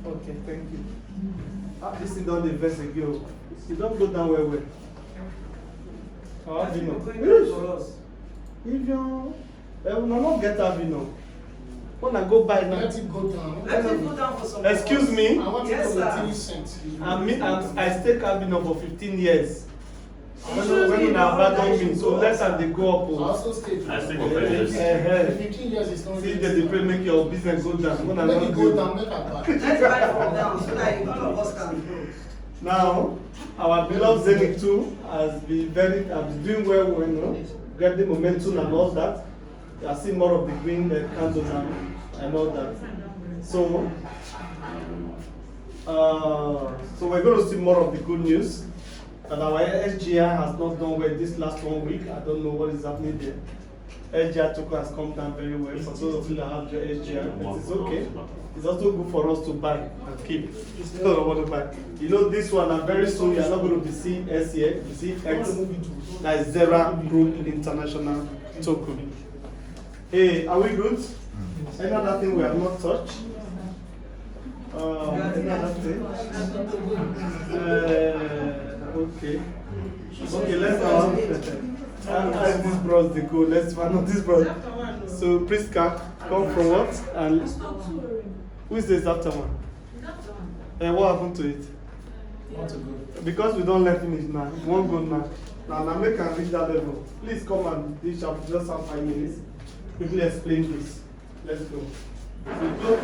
Okay, thank you. This thing don't invest again. You don't go down well. How do you know? For us. If you will not get Avino. When I go buy now. Let it go down. Let it go down for some. Excuse me. I want yes, to go 10 cents. I stay Avino for 15 years. When you abandon me, so less than they go up. I also stayed. I stay for 5 years. 15 years is not. See that they pray make your business go down. When Make it go down, make a back. Let's buy from now so that none of us can grow. Now, our beloved Zenith too has been doing well, you know, getting momentum and all that. You are seeing more of the green candles and all that. So we're going to see more of the good news. And our SGI has not done well this last 1 week. I don't know what is happening there. SGI token has come down very well. For those of you that have your SGI, it's okay. It's also good for us to buy and keep. Still don't want to buy. You know this one, and very soon you are not going to be seeing S here. You see X, that is Zera Group International token. Hey, are we good? Any other thing we have not touched? Any other thing? Okay. Okay, let's how these bros they go. Let's find out this bros. So Prisca come from what? And who is this after one? And what happened to it? Because we don't let finish now. We won't go now. Now make can reach that level. Please come and dish up just have 5 minutes. Quickly explain this. Let's go. So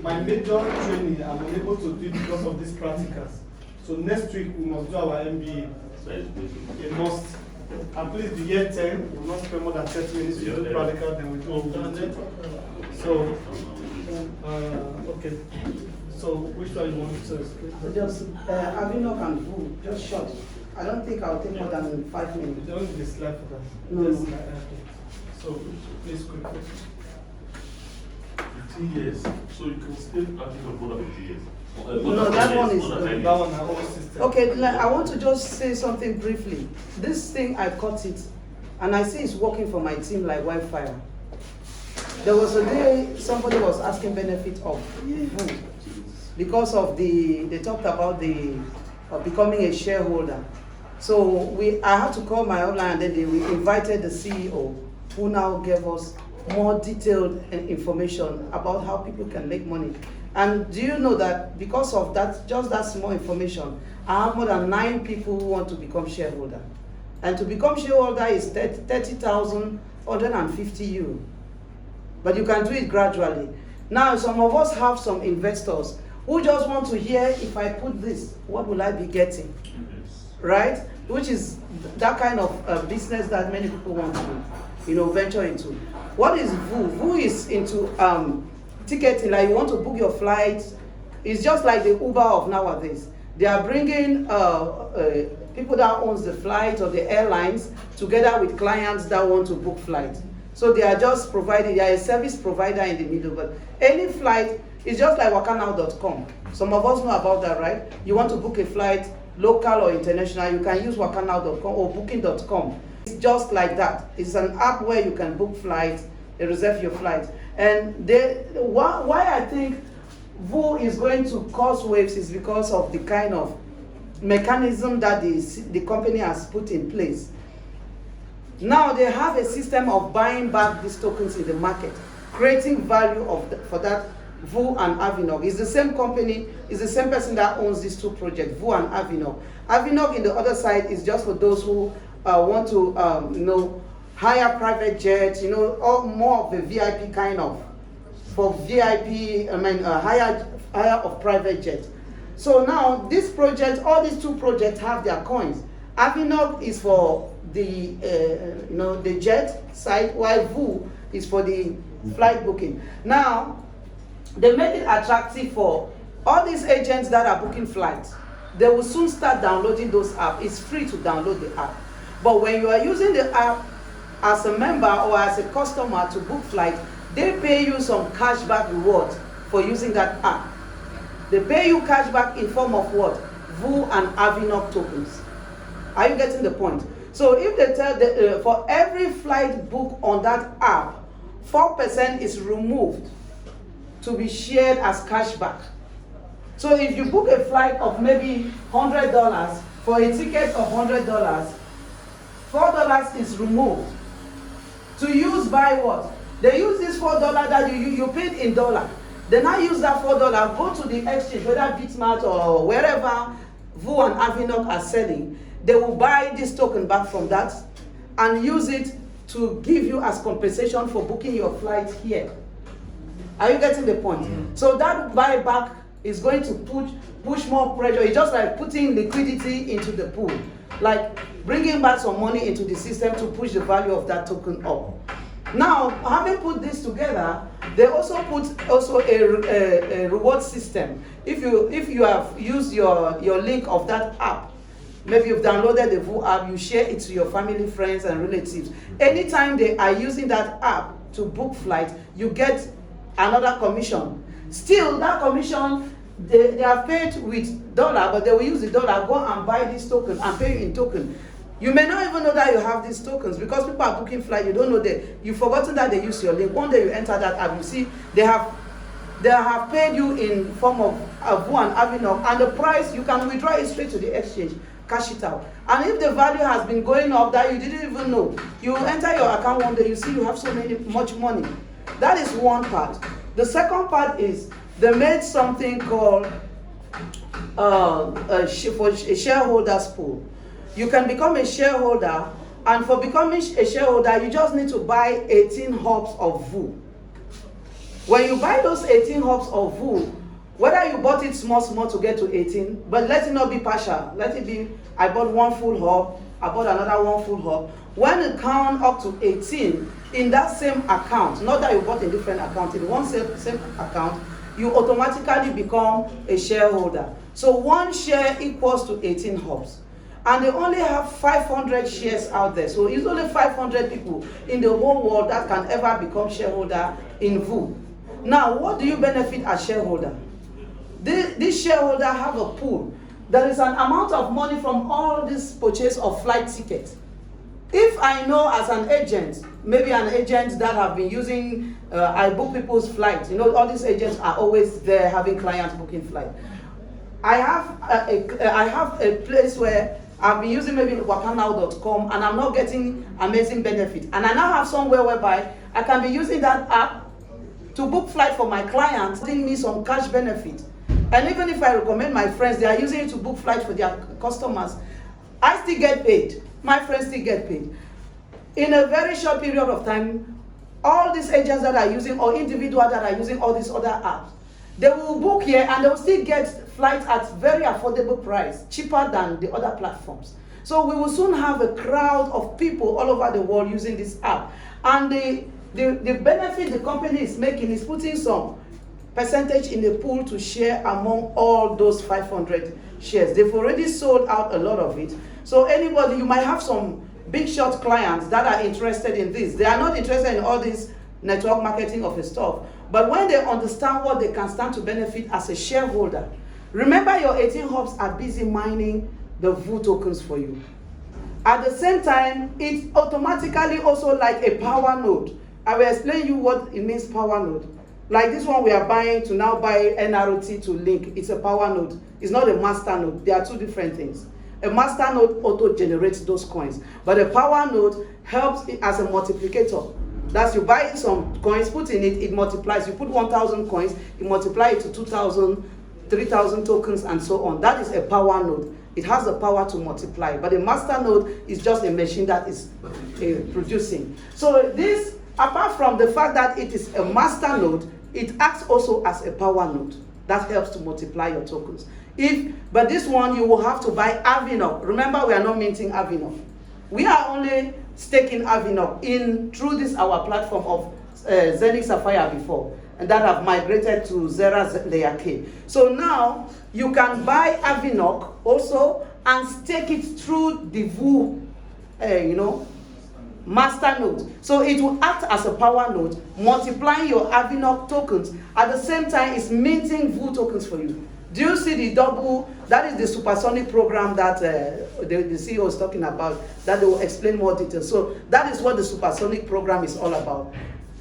my major training I'm unable to do because of these practicals. So next week we must do our MBA. We must. At least the year 10, we will not spend more than 30 minutes to do practical, then we do all. So, okay. So, which one you want to say? Just Avino and Vu, just short. I don't think I'll take more than 5 minutes. You don't need the slide for that. No. Just, so, please quickly. 15 years. So you can still active for more than 15 years. No, that one is that one our own system. Okay, I want to just say something briefly. This thing, I caught it, and I see it's working for my team like wildfire. There was a day somebody was asking benefit of Vu because of they talked about becoming a shareholder. So I had to call my upline, and then we invited the CEO, who now gave us more detailed information about how people can make money. And do you know that because of that, just that small information, I have more than 9 people who want to become shareholder. And to become shareholder is 30,150 euro. But you can do it gradually. Now, some of us have some investors who just want to hear, if I put this, what will I be getting? Right? Which is that kind of business that many people want to, venture into. What is Vu? Vu is into ticketing, like you want to book your flight. It's just like the Uber of nowadays. They are bringing people that owns the flight or the airlines together with clients that want to book flight. So they are just providing, they are a service provider in the middle. But any flight is just like wakanow.com. Some of us know about that, right? You want to book a flight, local or international, you can use wakanow.com or booking.com. It's just like that. It's an app where you can book flights, reserve your flight. And why I think Vu is going to cause waves is because of the kind of mechanism that the company has put in place. Now they have a system of buying back these tokens in the market, creating value for that Vu and Avinog. It's the same company, it's the same person that owns these two projects, Vu and Avinog. Avinog in the other side is just for those who want to hire private jets, or more of the VIP kind of, for VIP, hire of private jets. So now this project, all these two projects have their coins. Avinog is for the the jet side, while Vu is for the flight booking. Now, they made it attractive for all these agents that are booking flights. They will soon start downloading those apps. It's free to download the app. But when you are using the app as a member or as a customer to book flight, they pay you some cashback reward for using that app. They pay you cashback in form of what? Vu and Avinog tokens. Are you getting the point? So if they tell for every flight book on that app, 4% is removed to be shared as cashback So if you book a flight of maybe $100 for a ticket of $100, $4 is removed. To use by what? They use this $4 that you paid in dollar. They now use that $4, go to the exchange, whether Bitmart or wherever VU and Avinok are selling. They will buy this token back from that and use it to give you as compensation for booking your flight here. Are you getting the point? So that buyback is going to push more pressure. It's just like putting liquidity into the pool, like bringing back some money into the system to push the value of that token up. Now, having put this together, they also put a reward system. If you have used your link of that app, maybe you've downloaded the VU app, you share it to your family, friends, and relatives. Anytime they are using that app to book flight, you get another commission. Still, that commission, they are paid with dollar, but they will use the dollar, go and buy this token and pay you in token. You may not even know that you have these tokens because people are booking flight, you don't know that. You've forgotten that they use your link. One day you enter that app, you see they have paid you in form of VU and Avinok, and the price, you can withdraw it straight to the exchange, cash it out. And if the value has been going up that you didn't even know, you enter your account one day, you see you have so much money. That is one part. The second part is they made something called a shareholders pool. You can become a shareholder, and for becoming a shareholder, you just need to buy 18 hubs of VU. When you buy those 18 hubs of VU, whether you bought it small to get to 18, but let it not be partial. Let it be, I bought one full hub, I bought another one full hub. When it counts up to 18, in that same account, not that you bought a different account, in one same account, you automatically become a shareholder. So one share equals to 18 hubs. And they only have 500 shares out there. So it's only 500 people in the whole world that can ever become shareholder in VU. Now, what do you benefit as shareholder? This shareholder have a pool. There is an amount of money from all this purchase of flight tickets. If I know as an agent, maybe an agent that have been using, I book people's flights. You know, all these agents are always there having clients booking flight. I have a place where I've been using maybe wakanow.com and I'm not getting amazing benefit. And I now have somewhere whereby I can be using that app to book flight for my clients, giving me some cash benefit. And even if I recommend my friends, they are using it to book flight for their customers, I still get paid. My friends still get paid. In a very short period of time, all these agents that are using, or individuals that are using all these other apps, they will book here and they will still get flights at very affordable price, cheaper than the other platforms. So we will soon have a crowd of people all over the world using this app. And the benefit the company is making is putting some percentage in the pool to share among all those 500 shares. They've already sold out a lot of it. So anybody, you might have some big shot clients that are interested in this. They are not interested in all this network marketing of the stuff. But when they understand what they can stand to benefit as a shareholder, remember your 18 hubs are busy mining the VU tokens for you. At the same time, it's automatically also like a power node. I will explain you what it means, power node. Like this one we are buying to now buy NROT to link, it's a power node. It's not a master node. They are two different things. A master node auto-generates those coins, but a power node helps it as a multiplicator. That's you buy some coins, put in it, it multiplies. You put 1,000 coins, you multiply it to 2,000, 3,000 tokens, and so on. That is a power node. It has the power to multiply, but a master node is just a machine that is producing. So this, apart from the fact that it is a master node, it acts also as a power node that helps to multiply your tokens. But this one you will have to buy Avinok. Remember, we are not minting Avinok. We are only staking Avinok in through this our platform of Zenith Sapphire before, and that have migrated to Zera Layer K. So now you can buy Avinok also and stake it through the VU, master node. So it will act as a power node, multiplying your Avinok tokens. At the same time, it's minting VU tokens for you. Do you see the double? That is the Supersonic program that the CEO is talking about, that they will explain more details. So that is what the Supersonic program is all about.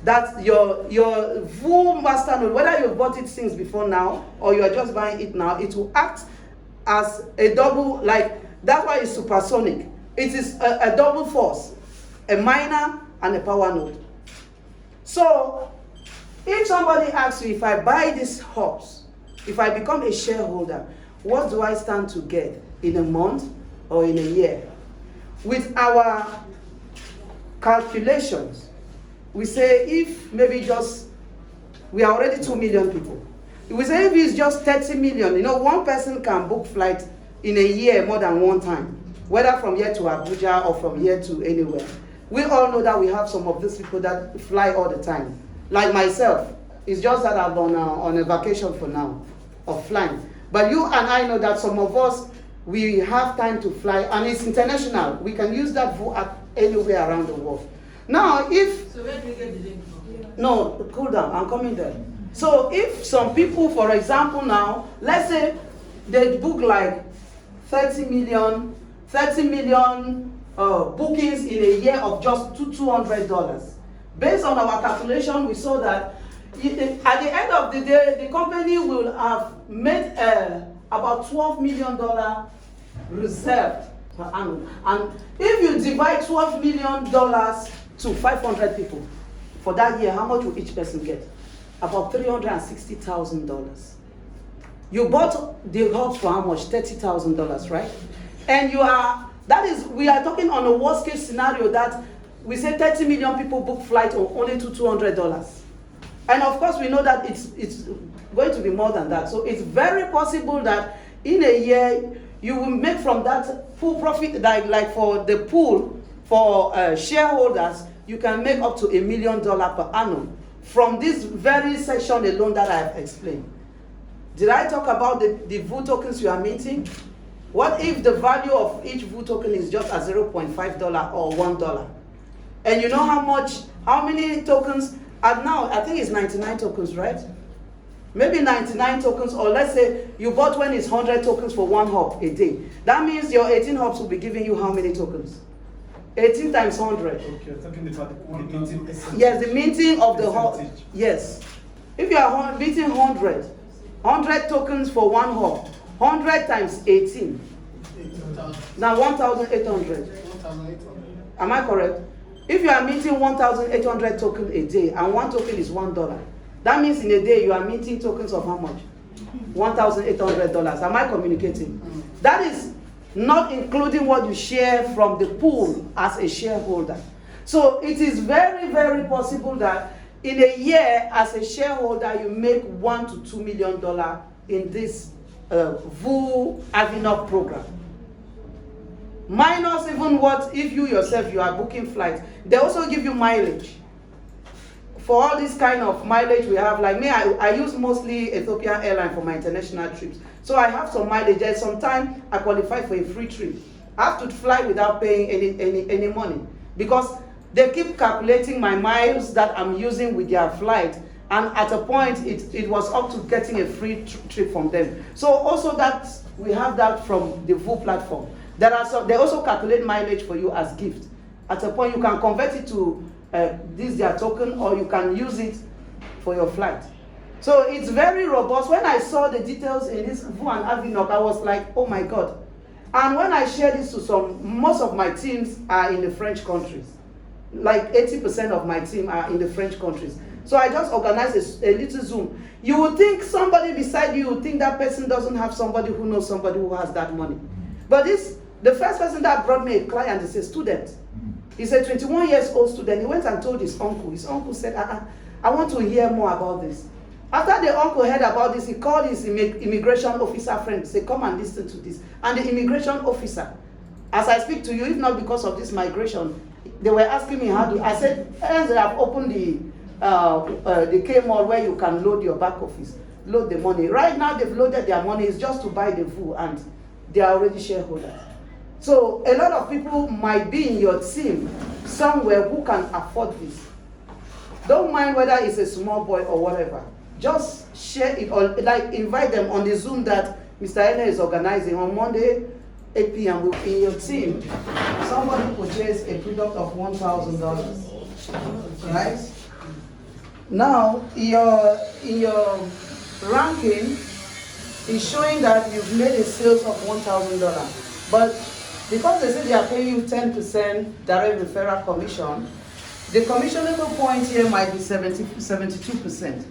that your full master node, whether you've bought it since before now or you are just buying it now, it will act as a double, like, that's why it's supersonic. It is a double force, a minor and a power node. So if somebody asks you, if I buy these hubs, if I become a shareholder, what do I stand to get in a month or in a year? With our calculations, we say if maybe just, we are already 2 million people. We say if it's just 30 million, you know, one person can book flight in a year more than one time, whether from here to Abuja or from here to anywhere. We all know that we have some of these people that fly all the time. Like myself, it's just that I'm on a vacation for now of flying. But you and I know that some of us, we have time to fly, and it's international. We can use that for anywhere around the world. Now, if... So where do we get the link from? No, cool down, I'm coming there. So if some people, for example now, let's say they book like 30 million bookings in a year of just $200. Based on our calculation, we saw that at the end of the day, the company will have made about $12 million reserve per annum. And if you divide $12 million to 500 people for that year, how much will each person get? About $360,000. You bought the hubs for how much? $30,000, right? And we are talking on a worst case scenario that we say 30 million people book flight only to $200. And of course, we know that it's going to be more than that. So it's very possible that in a year, you will make from that full profit, like for the pool, for shareholders, you can make up to $1 million per annum from this very section alone that I have explained. Did I talk about the VOO tokens you are minting? What if the value of each VOO token is just at $0.5 or $1? And you know how many tokens? And now, I think it's 99 tokens, right? Maybe 99 tokens, or let's say you bought when it's 100 tokens for one hub a day. That means your 18 hubs will be giving you how many tokens? 18 times 100. Okay, talking about the minting percentage. Yes, the minting of the hub. Percentage. Yes. If you are minting 100 tokens for one hub, 100 times 18. Now 1,800. 1,800. Am I correct? If you are minting 1,800 tokens a day and one token is $1, that means in a day you are minting tokens of how much? $1,800. Am I communicating? That is not including what you share from the pool as a shareholder. So it is very, very possible that in a year as a shareholder you make $1 to $2 million in this VOO Avinok program. Minus even what if you yourself you are booking flights. They also give you mileage. For all this kind of mileage we have, like me, I use mostly Ethiopian Airlines for my international trips. So I have some mileage. There's some time I qualify for a free trip. I have to fly without paying any money because they keep calculating my miles that I'm using with their flight. And at a point, it was up to getting a free trip from them. So also that we have that from the VOO platform. They also calculate mileage for you as gift. At a point, you can convert it to their token, or you can use it for your flight. So it's very robust. When I saw the details in this VOO and Avinok, I was like, oh my God. And when I share this to most of my teams are in the French countries. Like 80% of my team are in the French countries. So I just organized a little Zoom. You would think somebody beside you would think that person doesn't have somebody who knows somebody who has that money. But the first person that brought me a client is a student. He's a 21 years old student. He went and told his uncle. His uncle said, I want to hear more about this. After the uncle heard about this, he called his immigration officer friend. He said, come and listen to this. And the immigration officer, as I speak to you, if not because of this migration, they were asking me I said, they have opened the K-Mall where you can load your back office, load the money. Right now they've loaded their money, it's just to buy the VOO and they are already shareholders. So a lot of people might be in your team somewhere who can afford this. Don't mind whether it's a small boy or whatever. Just share it or like invite them on the Zoom that Mr. Ene is organizing on Monday, 8 p.m. in your team. Somebody purchased a product of $1,000, right? Now, in your ranking, is showing that you've made a sales of $1,000. But because they say they are paying you 10% direct referral commission, the commissionable point here might be 72%.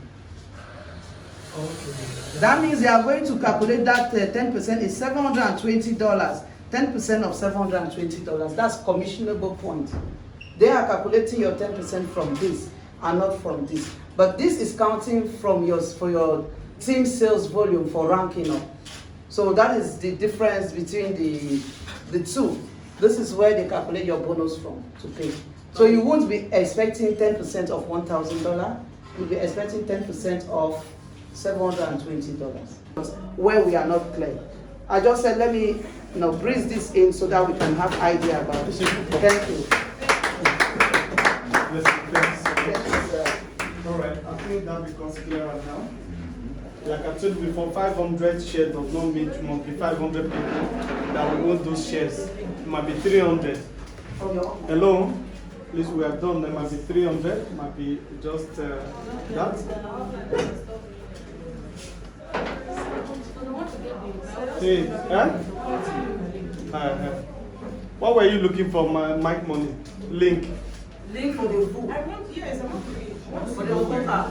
Okay. That means they are going to calculate that 10% is $720. 10% of $720. That's commissionable point. They are calculating your 10% from this and not from this. But this is counting from for your team sales volume for ranking up. So that is the difference between the two. This is where they calculate your bonus from to pay. So you won't be expecting 10% of $1,000. You'll be expecting 10% of $720. Where we are not clear. I just said let me breeze this in so that we can have idea about it. Thank you. All right, I think that becomes clearer now. Like I told you before, 500 shares does not mean it must be 500 people that will own those shares. It might be 300. Hello? Please, we are done. There might be 300. It might be just that. Hey, what were you looking for, my mic money? Link. Link for the book. I want to read. For the book app.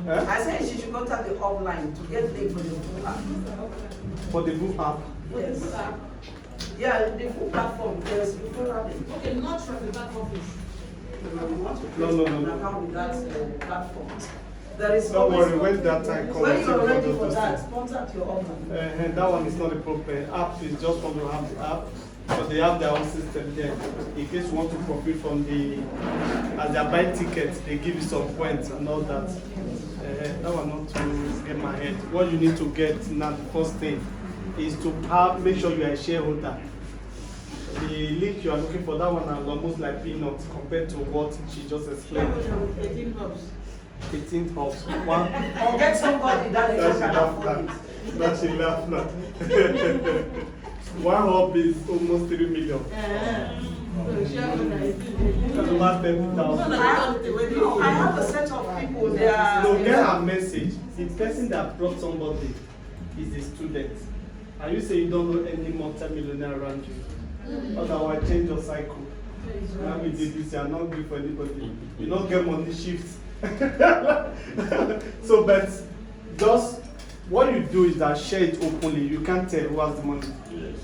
Eh? I said she should contact the offline to get link for the book app. For the book app. Yes. Yeah, the book platform. There's Okay, not from the back office. No. Account with that platform. There is Don't worry, when that time comes, when you are ready those for that, things. contact your offline. That one is not a problem. App is just when you have the app, but they have their own system there. In case you want to profit from as they are buying tickets, they give you some points and all that. That one not to get my head. What you need to get now, the first thing, is to make sure you are a shareholder. The link you are looking for, that one is almost like peanuts compared to what she just explained. 18 hubs. One. Or get somebody that you can afford it. That she laughed now. One hub is almost 3 million. That's about 30,000. I have a set of people there. So get a message. The person that brought somebody is a student. And you say you don't know any multi-millionaire around you. Otherwise, change your cycle. Now we did this, you are not good for anybody. You don't get money shifts. So, but just what you do is that share it openly. You can't tell who has the money. Yes.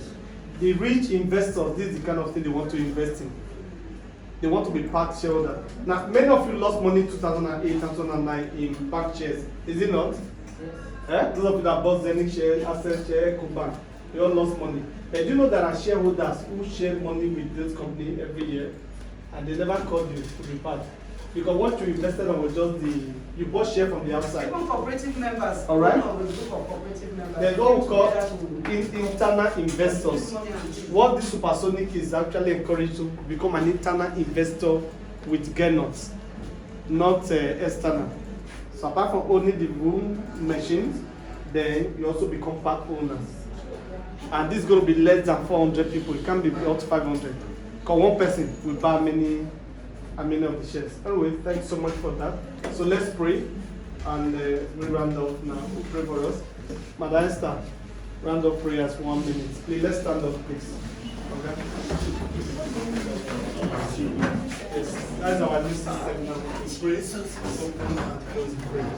The rich investors, this is the kind of thing they want to invest in. They want to be part shareholder. Now, many of you lost money in 2008 and 2009 in back shares. Is it not? Those of you that bought Zenith share, Access share, Kuban, they all lost money. But do you know there are shareholders who share money with this company every year and they never called you to be part? Because what you invested on was just you bought share from the outside. Even cooperative members. All right. One of the group of cooperative members. There's what we call internal investors. What this Supersonic is actually encouraged to become an internal investor with gains, not external. So apart from owning the room machines, then you also become part owners. And this is going to be less than 400 people. It can't be up to 500. Because one person will buy many of the shares. Anyway, thanks so much for that. So let's pray and we round off now. We'll pray for us. Madam Esther, round up prayers 1 minute. Please, let's stand up, please. Okay? Yes, that's our new system now. We pray, open and close prayer.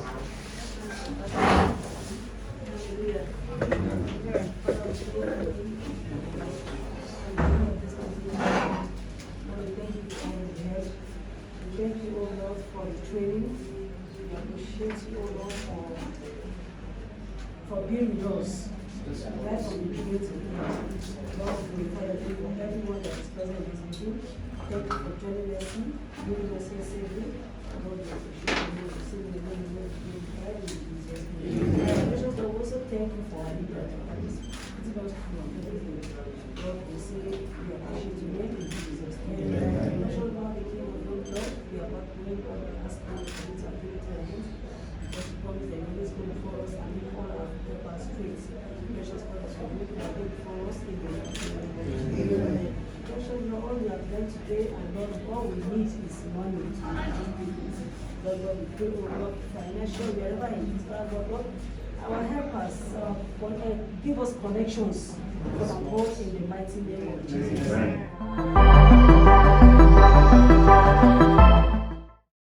Thank you, O Lord, for the training. We appreciate you, O Lord, for being with us. Right from the beginning to the end. Lord, we thank you for everyone that is present in this meeting. Thank you for joining us, giving us your safely. Lord, we appreciate you for seeing the way you want to be in Jesus' name. Bishop, we also thank you for our leader that is putting us through everything. Lord, we say we appreciate you in Jesus' name. Bishop, now the King of Lord, we are about to make all the aspects of it and give it to him. Because you promise that you is going for us and make all our paper straight. Precious God, for you to make for us in the name. Precious Lord, all we have done today, and Lord, all we need is money. Lord, we pray, oh Lord, financial, wherever it is, Lord, our help us, give us connections for the Lord in the mighty name of Jesus.